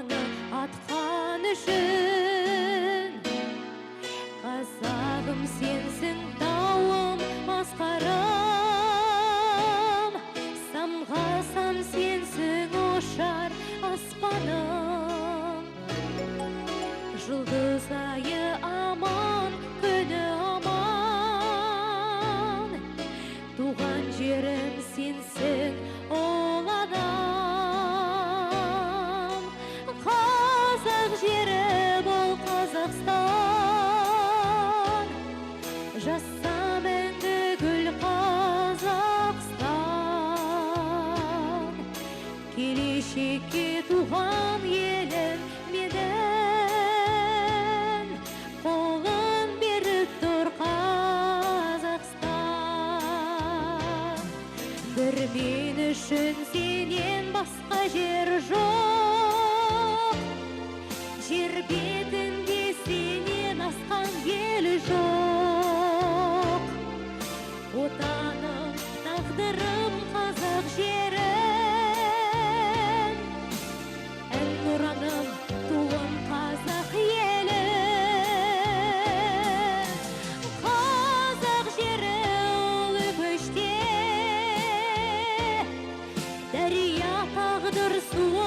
таңы атқан үшін. Қазағым сенсің тауым масқарам, самғасам сенсің ұшар аспаным. Жұлдыз айы аман, күні аман, туған жерім сенсің ол адам. Қазақ жері бұл Қазақстан, жаса мәңгі гүл Қазақстан. Келешекке туған елім менің, қолын беріп тұр Қазақстан. Бір мен үшін сенен басқа жер жоқ, жер бетінде сенен асқан ел жоқ. Отаным, тағдырым қазақ жерім, әнұраным, туым қазақ елім. Қазақ жері ұлы көште, дария тағдыр суы